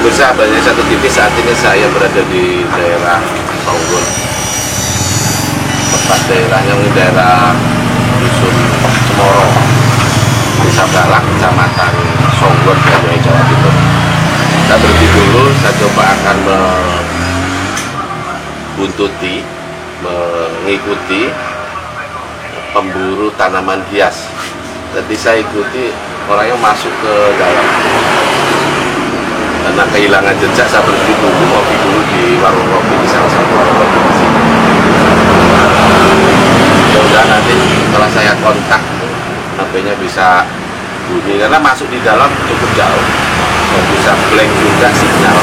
Pemirsa, banyak satu TV, saat ini saya berada di daerah Songgon. Tepat daerahnya ini daerah Dusun Cemoro, Desa Balak, Kecamatan Songgon, Banyuwangi, Jawa Timur. Saya berhenti dulu, saya coba akan mengikuti pemburu tanaman hias. Jadi saya ikuti orangnya masuk ke dalam. Karena kehilangan jejak, saya berhenti dulu, ngopi dulu di warung kopi, di salah satu warung kopi di sini. Mudah-mudahan nanti setelah saya kontak, HP-nya bisa bunyi, karena masuk di dalam cukup jauh dan bisa blank juga sinyal.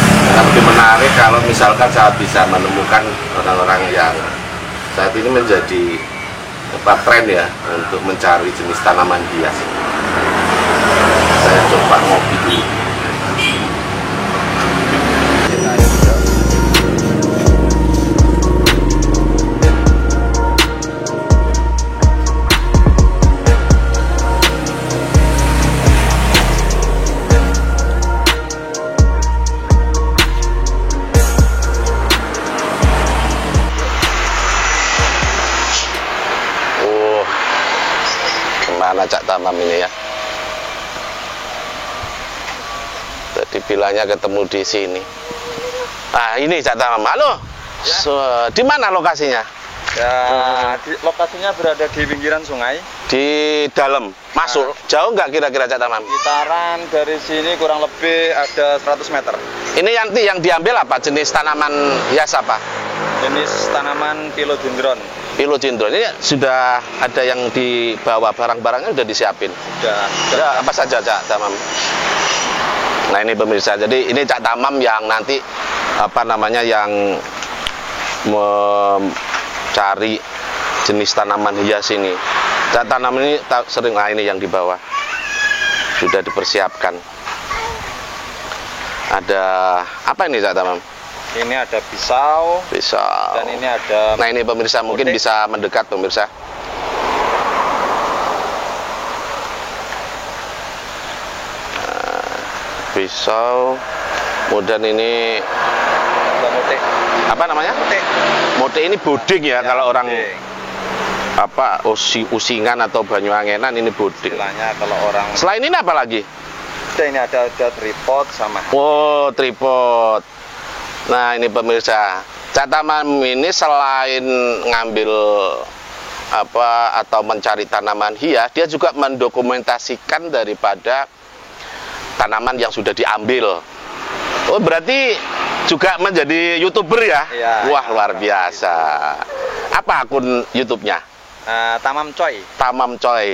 Karena lebih menarik kalau misalkan saya bisa menemukan orang-orang yang saat ini menjadi tren ya untuk mencari jenis tanaman hias. Saya coba ngopi dulu. Mana Cak Tamam ini ya? Tadi bilangnya ketemu di sini. Ah, ini Cak Tamam. Halo. Ya. Di mana lokasinya? Ya, lokasinya berada di pinggiran sungai. Di dalam. Masuk. Jauh nggak kira-kira Cak Tamam? Sekitaran dari sini kurang lebih ada 100 meter. Ini yang diambil apa? Jenis tanaman hias apa? Jenis tanaman philodendron. Philodendron. Ini sudah ada yang dibawa, barang-barangnya sudah disiapin. Sudah. Apa saja Cak Tamam? Nah ini pemirsa, jadi ini Cak Tamam yang nanti apa namanya yang mencari jenis tanaman hias ini. Cak Tamam ini sering, nah ini yang dibawa sudah dipersiapkan. Ada apa ini Cak Tamam? Ini ada pisau. Pisau. Dan ini ada. Nah ini pemirsa, mungkin bisa mendekat pemirsa. Pisau, kemudian ini mote. apa namanya? Mote. Mote ini boding ya, kalau orang boding. apa usingan atau Banyuwangenan ini boding. Istilahnya kalau orang. Selain ini apa lagi? Ini ada tripod sama. Oh, tripod. Nah ini pemirsa, Cak Tamam ini selain ngambil apa atau mencari tanaman hias, dia juga mendokumentasikan daripada tanaman yang sudah diambil. Oh berarti juga menjadi YouTuber ya? Iya. Wah luar biasa. Apa akun YouTube-nya? Tamam Coy. Tamam Coy.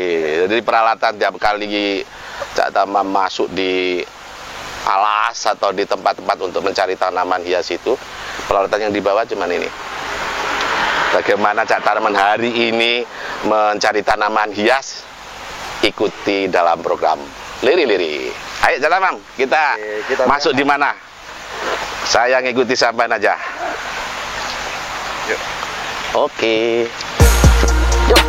Jadi peralatan tiap kali Cak Tamam masuk di alas atau di tempat-tempat untuk mencari tanaman hias itu, peralatan yang dibawa cuman ini. Bagaimana Cak Tamam hari ini mencari tanaman hias? Ikuti dalam program Liri-Liri. Ayo Cak Tamam, kita masuk di mana? Saya ngikuti sampai aja. Yuk. Oke. Yuk.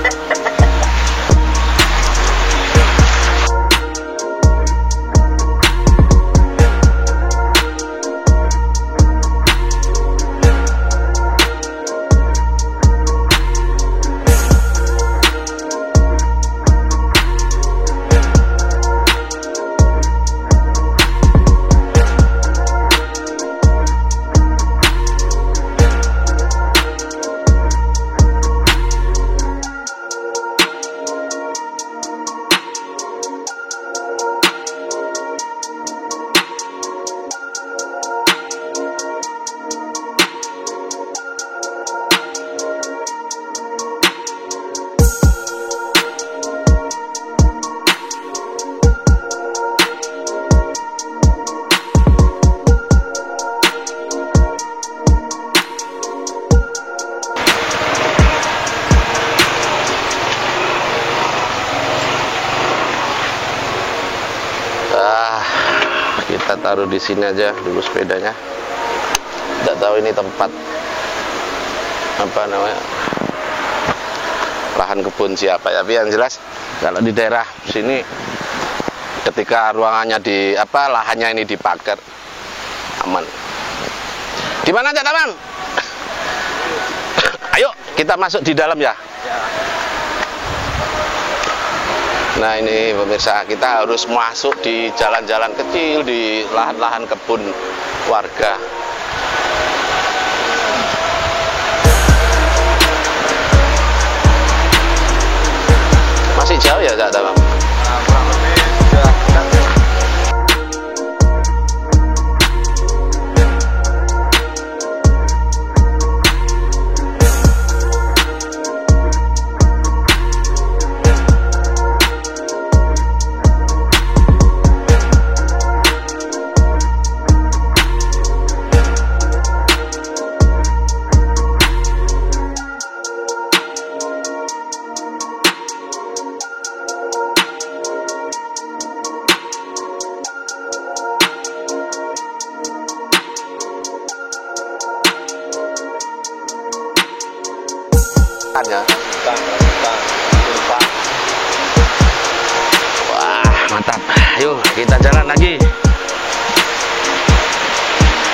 Kita taruh di sini aja dulu sepedanya. Tidak tahu ini tempat apa namanya, lahan kebun siapa ya, tapi yang jelas kalau di daerah sini Ketika ruangannya lahannya ini dipagar, aman. Di mana Cak Tamam? Ayo kita masuk di dalam ya. Nah ini pemirsa, kita harus masuk di jalan-jalan kecil, di lahan-lahan kebun warga. Masih jauh ya Cak Tamam? Kurang lebih sudah dekat. Ya. Lupa. Wah, mantap. Yuk, kita jalan lagi.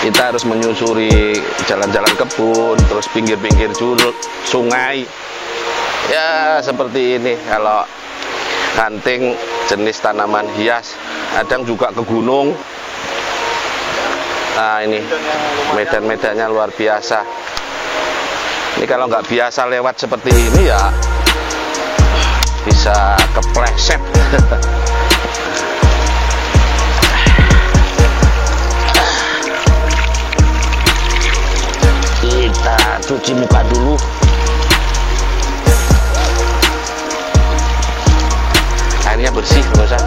Kita harus menyusuri jalan-jalan kebun, terus pinggir-pinggir sungai. Ya, seperti ini. Kalau hunting jenis tanaman hias, kadang juga ke gunung. Nah, ini medan-medannya luar biasa. Ini kalau nggak biasa lewat seperti ini ya bisa kepleset. Kita cuci muka dulu. Airnya bersih, pemirsa.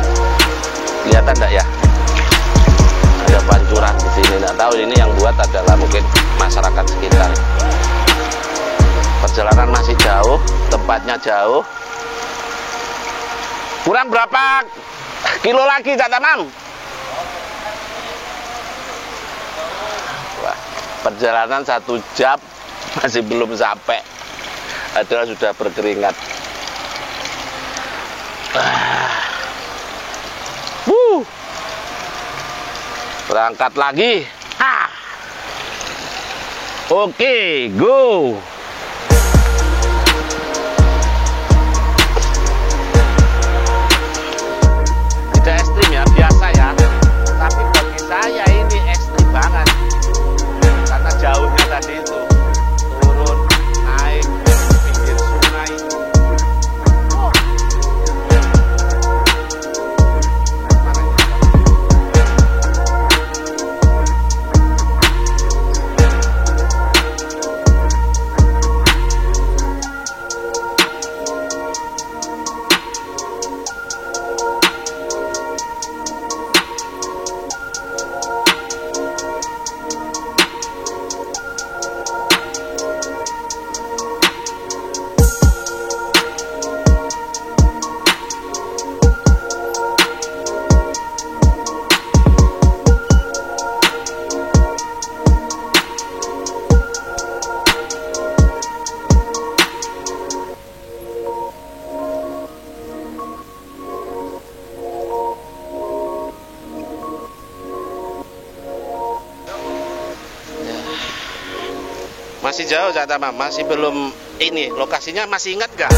Kelihatan enggak ya? Ada pancuran di sini. Nggak tahu ini yang buat adalah mungkin masyarakat sekitar. Perjalanan masih jauh, tempatnya jauh. Kurang berapa kilo lagi Cak Tamam? Wah, perjalanan 1 jam masih belum sampai. Adalah sudah berkeringat. Berangkat lagi. Oke, go. Biasa ya, tapi bagi saya ini ekstrim banget karena jauhnya tadi itu turun naik pinggir sungai. Masih jauh Cak Tamam, masih belum ini. Lokasinya masih ingat nggak?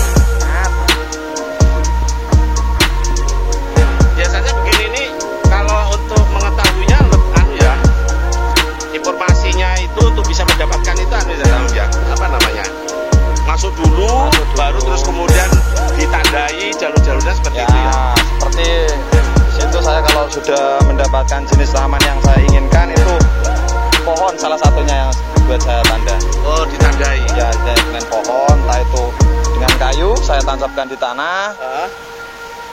Biasanya begini nih, kalau untuk mengetahuinya ya, informasinya itu untuk bisa mendapatkan itu ya, apa namanya? Masuk dulu, baru terus kemudian ditandai jalur-jalurnya seperti itu ya. Seperti di situ saya kalau sudah mendapatkan jenis tanaman yang saya inginkan itu pohon salah satunya yang buat saya tanda. Oh, ditandai. Ya, dengan pohon, entah itu dengan kayu saya tancapkan di tanah,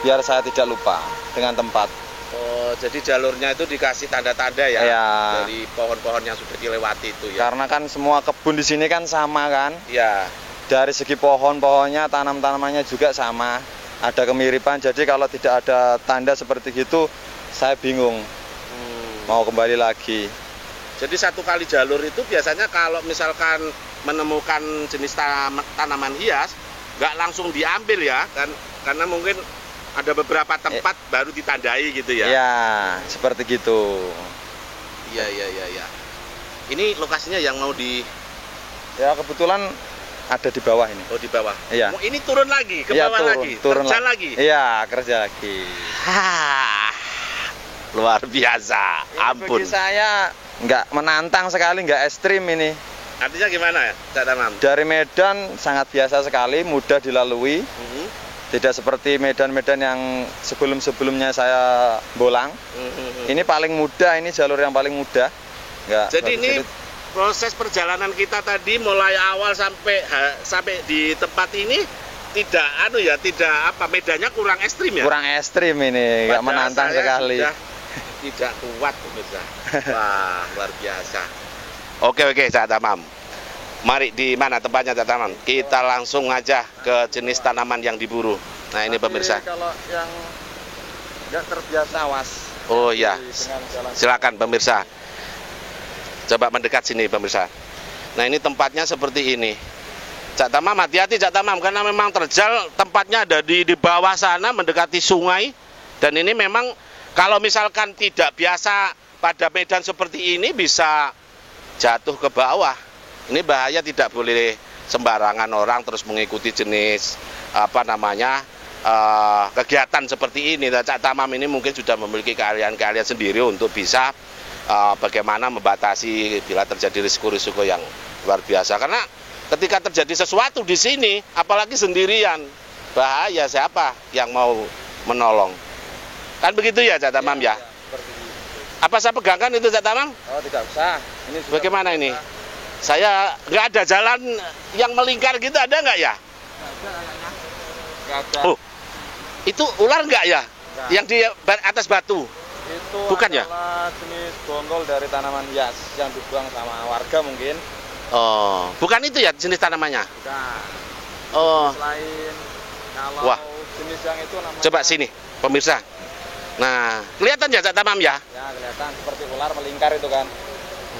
biar saya tidak lupa dengan tempat. Oh, jadi jalurnya itu dikasih tanda-tanda ya, dari pohon-pohon yang sudah dilewati itu ya. Karena kan semua kebun di sini kan sama kan. Ya. Dari segi pohon-pohonnya, tanam-tanamannya juga sama. Ada kemiripan. Jadi kalau tidak ada tanda seperti itu, saya bingung. Mau kembali lagi. Jadi satu kali jalur itu biasanya kalau misalkan menemukan jenis tanaman hias, nggak langsung diambil ya, kan? Karena mungkin Ada beberapa tempat baru ditandai gitu ya? Ya, seperti gitu. Iya. Ini lokasinya yang mau di... Ya, kebetulan ada di bawah ini. Oh, di bawah? Iya. Ini turun lagi, ke Iya, bawah lagi? Kerja lagi? Iya, kerja lagi. Luar biasa, ampun. Bagi saya nggak menantang sekali, nggak ekstrim ini. Artinya gimana ya, Cak Tamam? Dari Medan sangat biasa sekali, mudah dilalui. Tidak seperti medan-medan yang sebelum-sebelumnya saya bolang. Ini paling mudah, ini jalur yang paling mudah. Jadi ini proses perjalanan kita tadi mulai awal sampai di tempat ini tidak medannya kurang ekstrim ya? Kurang ekstrim ini, nggak menantang sekali. Tidak kuat pemirsa. Wah, luar biasa. Oke, Cak Tamam. Mari, di mana tempatnya Cak Tamam? Kita langsung aja ke jenis tanaman yang diburu. Nah, ini pemirsa. Kalau yang nggak terbiasa awas. Oh iya, silakan pemirsa. Coba mendekat sini pemirsa. Nah, ini tempatnya seperti ini. Cak Tamam, hati-hati Cak Tamam, karena memang terjal tempatnya ada di bawah sana mendekati sungai. Dan ini memang kalau misalkan tidak biasa pada medan seperti ini bisa jatuh ke bawah. Ini bahaya, tidak boleh sembarangan orang terus mengikuti jenis kegiatan seperti ini. Cak Tamam ini mungkin sudah memiliki keahlian-keahlian sendiri untuk bisa bagaimana membatasi bila terjadi risiko-risiko yang luar biasa. Karena ketika terjadi sesuatu di sini, apalagi sendirian, bahaya, siapa yang mau menolong? Kan begitu ya Cak Tamam ya? Apa saya pegangkan itu Cak Tamam? Oh, tidak usah. Ini bagaimana ini? Saya nggak ada jalan yang melingkar gitu, ada nggak ya? Nggak ada. Oh, itu ular nggak ya? Nggak. Yang di atas batu? Itu bukan ya? Jenis bonggol dari tanaman hias yang dibuang sama warga mungkin. Oh, bukan itu ya jenis tanamannya? Bukan. Oh. Selain kalau wah, jenis yang itu namanya... Coba sini, pemirsa. Nah, kelihatan ya Cak Tamam ya? Ya, kelihatan seperti ular melingkar itu kan.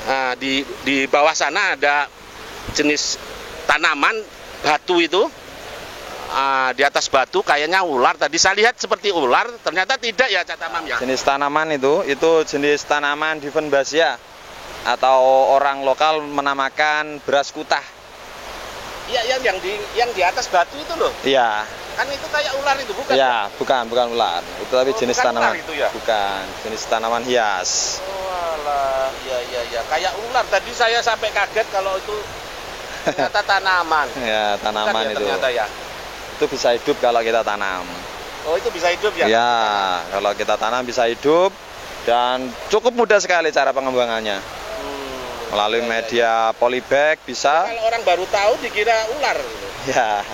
Nah, di bawah sana ada jenis tanaman batu itu. Di atas batu kayaknya ular. Tadi saya lihat seperti ular, ternyata tidak ya Cak Tamam ya? Jenis tanaman itu jenis tanaman Diffenbasia atau orang lokal menamakan beras kutah. Iya, yang di atas batu itu loh. Iya. Kan itu kayak ular itu, bukan? Iya, bukan ular. Itu tapi jenis bukan tanaman. Ular itu ya? Bukan, jenis tanaman hias. Oh alah, iya. Kayak ular. Tadi saya sampai kaget kalau itu ternyata tanaman. Ya, tanaman ya, itu. Ternyata ya. Itu bisa hidup kalau kita tanam. Oh, itu bisa hidup ya? Ya, kalau kita tanam bisa hidup dan cukup mudah sekali cara pengembangannya. Melalui media polybag bisa. Kalau orang baru tahu dikira ular. Ya.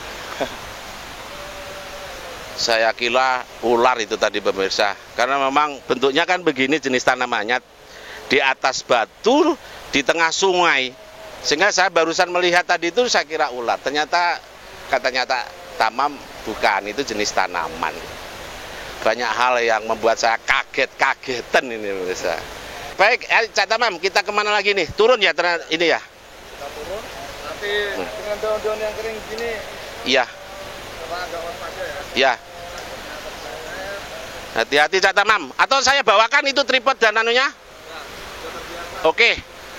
Saya kira ular itu tadi pemirsa. Karena memang bentuknya kan begini jenis tanamannya. Di atas batu, di tengah sungai. Sehingga saya barusan melihat tadi itu saya kira ular. Ternyata katanya Tamam bukan, itu jenis tanaman. Banyak hal yang membuat saya kaget-kagetan ini pemirsa. Baik, Cak Tamam, kita kemana lagi nih? Turun ya ini ya? Kita turun, nanti dengan daun-daun yang kering gini. Iya. Coba agak waspada ya. Iya. Hati-hati Cak Tamam. Atau saya bawakan itu tripod dan anunya? Oke,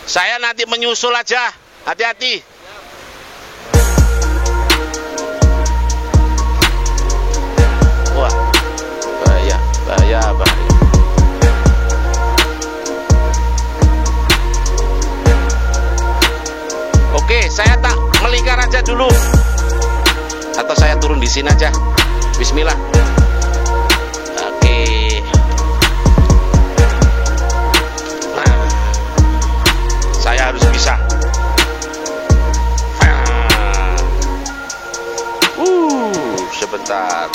saya nanti menyusul aja. Hati-hati. Wah, bahaya. Oke, saya tak melingkar aja dulu. Atau saya turun di sini aja. Bismillah. Oke. Nah, saya harus bisa. Sebentar.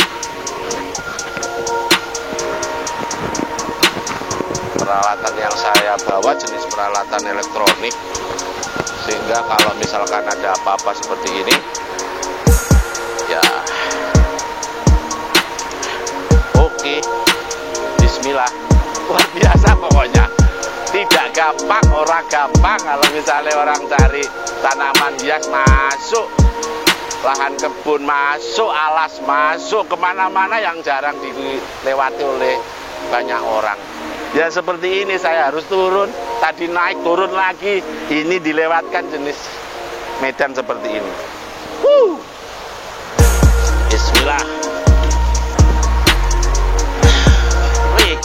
Peralatan yang saya bawa jenis peralatan elektronik, sehingga kalau misalkan ada apa-apa seperti ini ya oke, bismillah. Luar biasa pokoknya, tidak gampang, orang gampang kalau misalnya orang cari tanaman hias masuk lahan kebun, masuk alas, masuk kemana-mana yang jarang dilewati oleh banyak orang. Ya seperti ini, saya harus turun, tadi naik turun lagi, ini dilewatkan jenis medan seperti ini. Bismillah. Wih.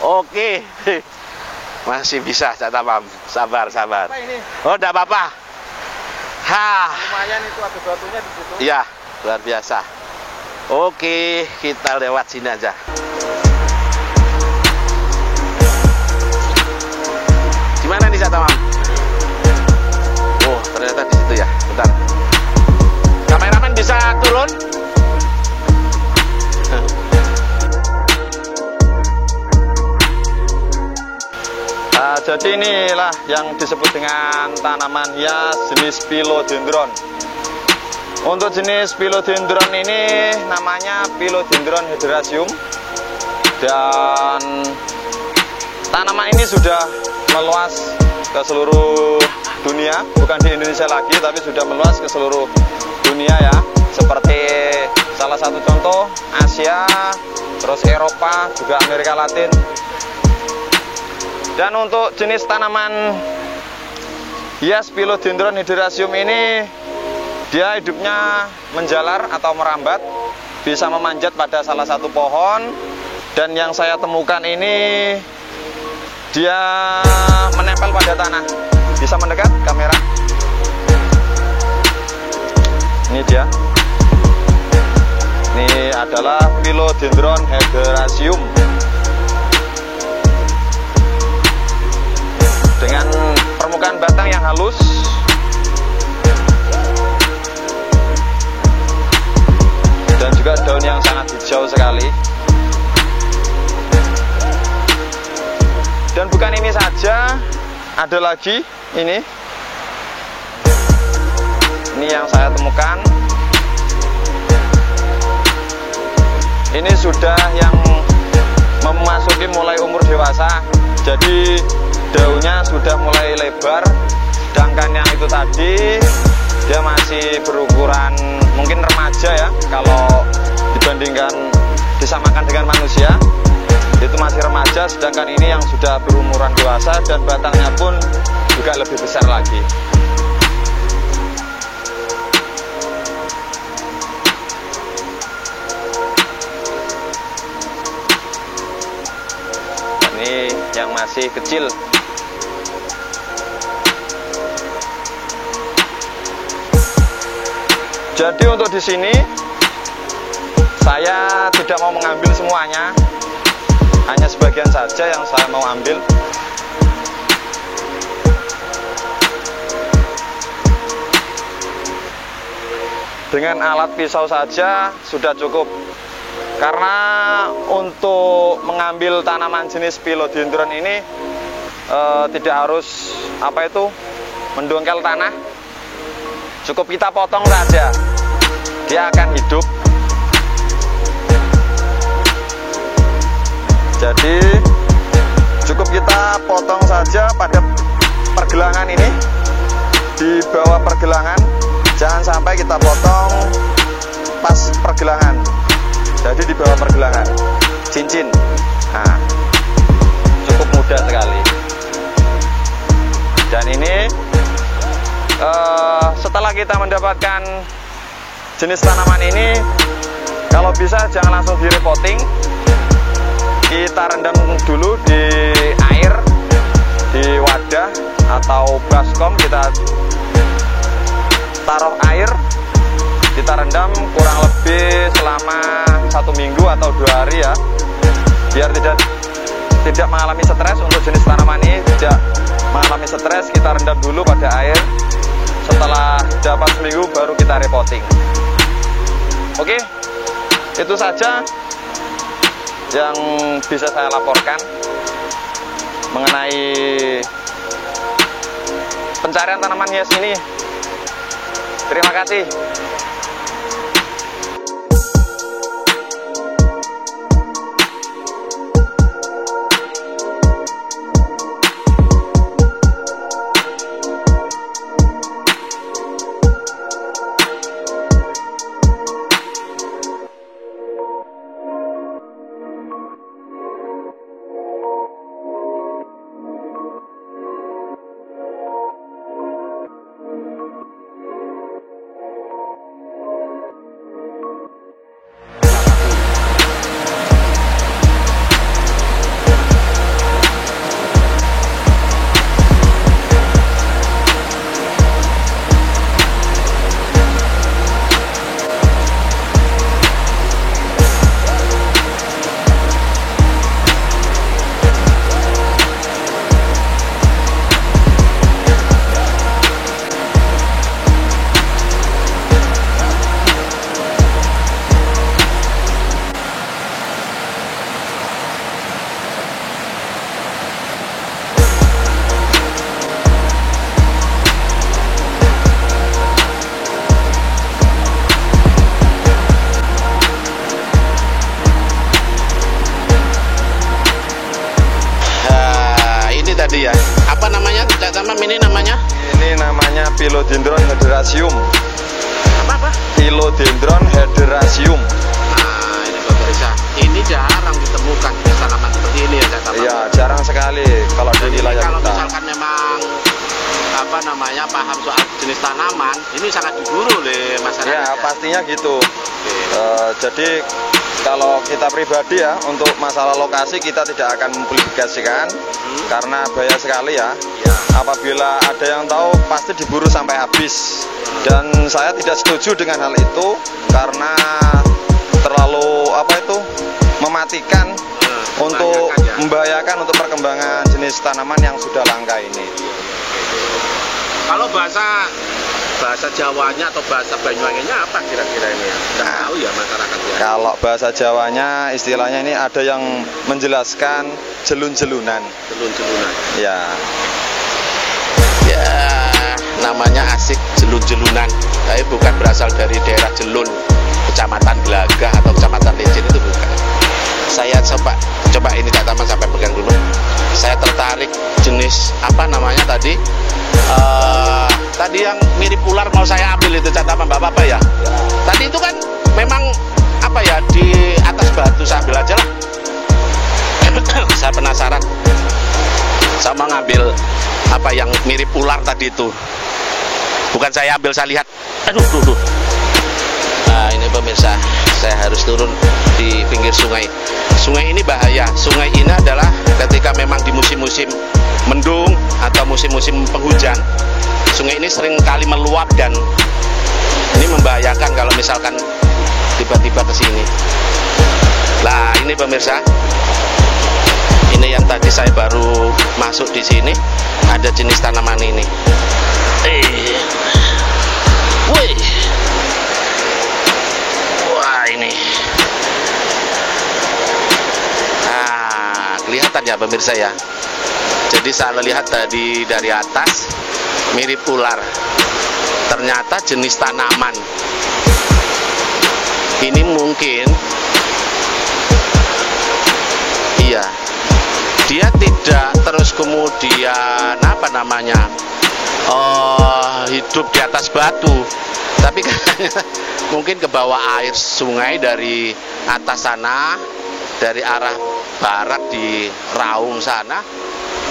Oke, masih bisa Cak Tamam, sabar. Apa ini? Oh, enggak apa-apa. Lumayan itu ada batunya di situ. Iya, luar biasa. Oke, kita lewat sini aja. Gimana nih Cak Tamam? Oh, ternyata di situ ya. Bentar. Kameramen bisa turun? Jadi inilah yang disebut dengan tanaman hias jenis Philodendron. Untuk jenis Philodendron ini namanya Philodendron Hederaceum. Dan tanaman ini sudah meluas ke seluruh dunia, bukan di Indonesia lagi, tapi sudah meluas ke seluruh dunia ya. Seperti salah satu contoh Asia, terus Eropa, juga Amerika Latin. Dan untuk jenis tanaman hias Philodendron Hederaceum ini, dia hidupnya menjalar atau merambat, bisa memanjat pada salah satu pohon. Dan yang saya temukan ini, dia menempel pada tanah. Bisa mendekat kamera? Ini dia. Ini adalah Philodendron Hederaceum. Dengan permukaan batang yang halus, dan juga daun yang sangat hijau sekali. Dan bukan ini saja, ada lagi ini yang saya temukan. Ini sudah yang memasuki mulai umur dewasa, jadi daunnya sudah mulai lebar, sedangkan yang itu tadi dia masih berukuran mungkin remaja ya, kalau dibandingkan disamakan dengan manusia itu masih remaja, sedangkan ini yang sudah berumuran dewasa dan batangnya pun juga lebih besar lagi. Ini yang masih kecil. Jadi untuk di sini saya tidak mau mengambil semuanya, hanya sebagian saja yang saya mau ambil. Dengan alat pisau saja sudah cukup, karena untuk mengambil tanaman jenis Philodendron ini tidak harus mendongkel tanah. Cukup kita potong saja, dia akan hidup. Jadi cukup kita potong saja pada pergelangan ini, di bawah pergelangan. Jangan sampai kita potong pas pergelangan. Jadi di bawah pergelangan, cincin. Nah, cukup mudah sekali. Dan ini setelah kita mendapatkan jenis tanaman ini, kalau bisa jangan langsung di repotting, kita rendam dulu di air, di wadah atau baskom. Kita taruh air, kita rendam kurang lebih selama 1 minggu atau 2 hari ya, biar tidak mengalami stres. Untuk jenis tanaman ini tidak mengalami stres, kita rendam dulu pada air Setelah dapat seminggu baru kita repotting. Oke, itu saja yang bisa saya laporkan mengenai pencarian tanaman hias ini. Terima kasih. Ya, apa namanya Cak Tamam ini namanya? Ini namanya Philodendron Hederaceum. Apa? Philodendron Hederaceum. Nah, ini pemirsa, ini jarang ditemukan tanaman seperti ini ya Cak Tamam. Iya, jarang sekali kalau di wilayah kalau kita. Misalkan memang apa namanya paham soal jenis tanaman, ini sangat diburu oleh masyarakat. Ya, pastinya gitu. Jadi kalau kita pribadi ya, untuk masalah lokasi kita tidak akan mempublikasikan karena bahaya sekali ya. Apabila ada yang tahu pasti diburu sampai habis. Dan saya tidak setuju dengan hal itu karena terlalu mematikan untuk membahayakan untuk perkembangan jenis tanaman yang sudah langka ini. Kalau bahasa Jawanya atau bahasa Banyuwanginya apa kira-kira ini ya? Nggak tahu ya masyarakat ya. Kalau bahasa Jawanya istilahnya ini ada yang menjelaskan jelun-jelunan. Jelun-jelunan. Ya. Ya, namanya asik jelun-jelunan. Tapi bukan berasal dari daerah Jelun, Kecamatan Gelagah atau Kecamatan Licin, itu bukan. Saya coba ini Cak Tamam sampai pegang dulu. Saya tertarik jenis apa namanya tadi? Tadi yang mirip ular mau saya ambil itu Cak Tamam, Bapak ya. Tadi itu kan memang apa ya, di atas batu, saya ambil aja lah. Saya penasaran sama ngambil apa yang mirip ular tadi itu. Bukan saya ambil, saya lihat. Aduh. Nah, ini pemirsa, saya harus turun di pinggir sungai. Sungai ini bahaya. Sungai ini adalah ketika memang di musim-musim mendung atau musim-musim penghujan, sungai ini sering kali meluap dan ini membahayakan kalau misalkan tiba-tiba ke sini. Nah, ini pemirsa, ini yang tadi saya baru masuk di sini, ada jenis tanaman ini. Wih. Wah, ini. Nah, kelihatan ya pemirsa ya. Jadi saya lihat tadi dari atas mirip ular. Ternyata jenis tanaman. Ini mungkin iya. Dia tidak terus kemudian apa namanya? Hidup di atas batu. Tapi kayaknya mungkin ke bawah air sungai dari atas sana, dari arah barat di Raung sana,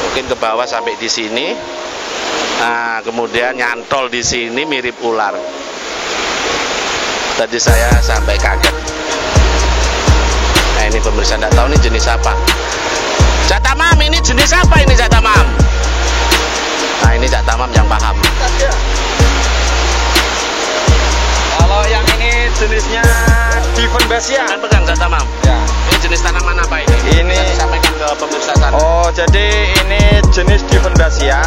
mungkin ke bawah sampai di sini. Nah, kemudian nyantol di sini mirip ular. Tadi saya sampai kaget. Nah, ini pemirsa tidak tahu ini jenis apa. Cak Tamam, ini jenis apa ini Cak Tamam? Nah, ini Cak Tamam yang paham. Kalau yang ini jenisnya Divenbasia. Pegang Cak Tamam. Ya. Ini jenis tanaman apa ini? Ini- Bisa disampaikan ke pemirsa sana. Oh, jadi ini jenis Diffendacia.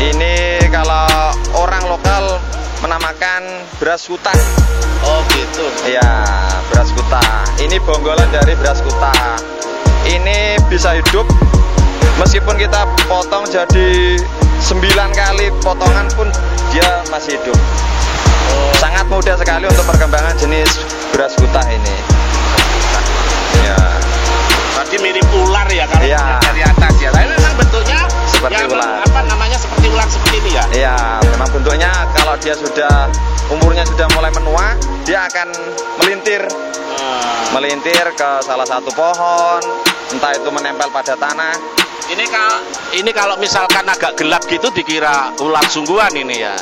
Ini kalau orang lokal menamakan beras kuta. Oh gitu. Iya, beras kuta. Ini bonggolan dari beras kuta. Ini bisa hidup meskipun kita potong jadi 9 kali potongan pun dia masih hidup. Sangat mudah sekali untuk perkembangan jenis beras kuta ini. Ya, Tadi mirip ular ya kalau Iya. dilihat dari atas ya. Tapi memang bentuknya Seperti yang ular. apa namanya seperti ular seperti ini ya. iya, memang bentuknya kalau dia sudah umurnya sudah mulai menua, dia akan melintir ke salah satu pohon, entah itu menempel pada tanah. Ini kalau misalkan agak gelap gitu dikira ular sungguhan ini ya.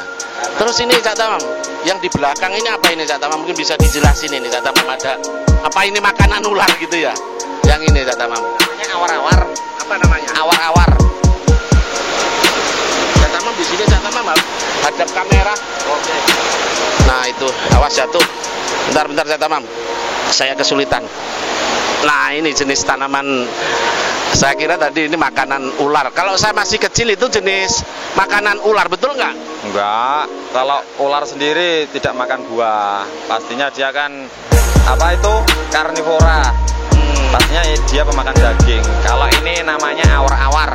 Terus ini Cak Tamam, yang di belakang ini apa ini Cak Tamam? Mungkin bisa dijelasin ini Cak Tamam, ada apa ini makanan ular gitu ya? Yang ini Cak Tamam. Namanya awar-awar. Apa namanya? Awar-awar. Cak Tamam di sini Cak Tamam hadap kamera. Oke. Nah itu, awas jatuh. Bentar Cak Tamam. Saya kesulitan. Nah ini jenis tanaman. Saya kira tadi ini makanan ular. Kalau saya masih kecil itu jenis makanan ular, betul nggak? Enggak, kalau ular sendiri tidak makan buah. Pastinya dia kan apa itu? Karnivora. Pastinya dia pemakan daging. Kalau ini namanya awar-awar.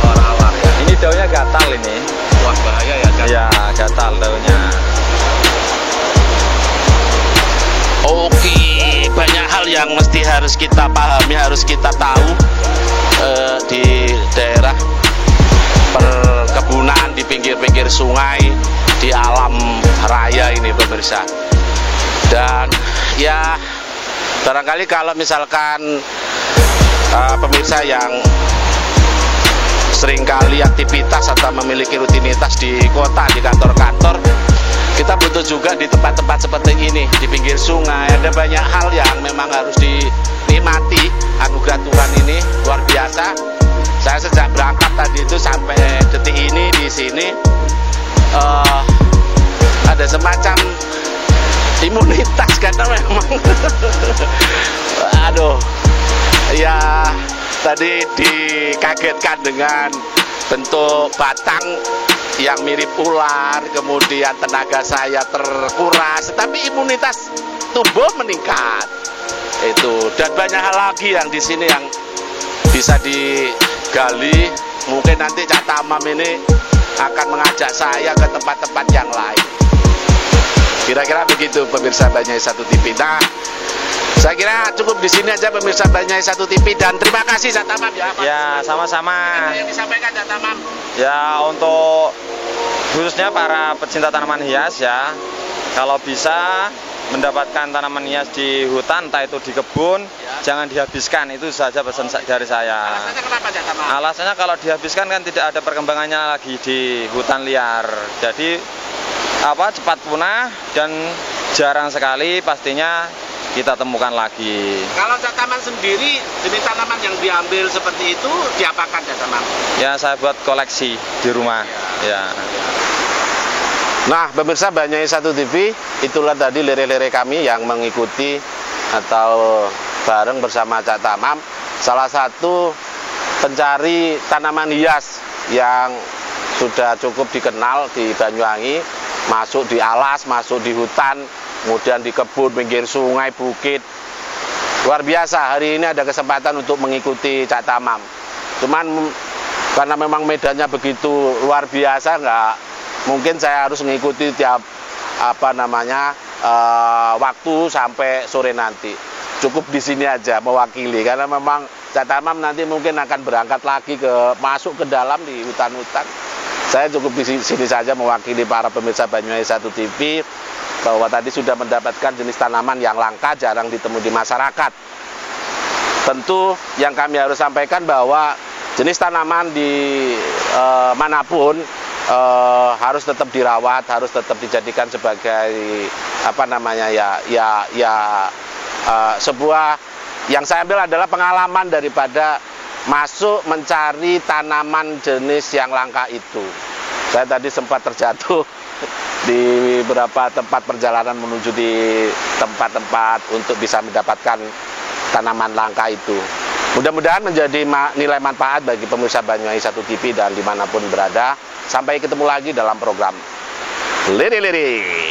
Awar-awar ya. Ini daunnya gatal ini. Wah bahaya ya Cak. Iya, gatal daunnya. Oke, banyak hal yang mesti harus kita pahami, harus kita tahu di daerah perkebunan, di pinggir-pinggir sungai, di alam raya ini pemirsa. Dan ya barangkali kalau misalkan pemirsa yang seringkali aktivitas atau memiliki rutinitas di kota, di kantor-kantor, kita butuh juga di tempat-tempat seperti ini, di pinggir sungai. Ada banyak hal yang memang harus dinikmati. Anugerah Tuhan ini luar biasa. Saya sejak berangkat tadi itu sampai detik ini di sini ada semacam imunitas karena memang aduh ya, tadi dikagetkan dengan bentuk batang yang mirip ular, kemudian tenaga saya terkuras, tapi imunitas tubuh meningkat. Itu dan banyak hal lagi yang di sini yang bisa digali. Mungkin nanti Cak Tamam ini akan mengajak saya ke tempat-tempat yang lain. Kira-kira begitu pemirsa Banyai Satu TV. Nah, saya kira cukup di sini aja pemirsa Banyai Satu TV, dan terima kasih Cak Tamam ya. Ya, sama-sama. Ada yang disampaikan Cak Tamam. Ya, untuk khususnya para pecinta tanaman hias ya, kalau bisa mendapatkan tanaman hias di hutan, entah itu di kebun, jangan dihabiskan. Itu saja pesan dari saya. Alasannya kenapa Cak Tamam? Alasannya kalau dihabiskan kan tidak ada perkembangannya lagi di hutan liar. Jadi cepat punah dan jarang sekali pastinya kita temukan lagi. Kalau Cak Tamam sendiri, jenis tanaman yang diambil seperti itu diapakan Cak Tamam? Ya, saya buat koleksi di rumah. Ya. Nah, pemirsa Banyai Satu TV, itulah tadi lere-lere kami yang mengikuti atau bareng bersama Cak Tamam, salah satu pencari tanaman hias yang sudah cukup dikenal di Banyuwangi, masuk di alas, masuk di hutan, kemudian di kebun, pinggir sungai, bukit. Luar biasa, hari ini ada kesempatan untuk mengikuti Cak Tamam. Cuman karena memang medannya begitu luar biasa, mungkin saya harus mengikuti tiap waktu sampai sore nanti. Cukup di sini aja mewakili, karena memang Cak Tamam nanti mungkin akan berangkat lagi masuk ke dalam di hutan-hutan. Saya cukup di sini saja mewakili para pemirsa Banyuwangi Satu TV, bahwa tadi sudah mendapatkan jenis tanaman yang langka, jarang ditemui di masyarakat. Tentu yang kami harus sampaikan bahwa jenis tanaman di manapun harus tetap dirawat, harus tetap dijadikan sebagai sebuah yang saya ambil adalah pengalaman daripada masuk mencari tanaman jenis yang langka itu. Saya tadi sempat terjatuh di beberapa tempat perjalanan menuju di tempat-tempat untuk bisa mendapatkan tanaman langka itu. Mudah-mudahan menjadi nilai manfaat bagi pemirsa Banyuwangi 1 TV dan dimanapun berada. Sampai ketemu lagi dalam program Lirik-Lirik.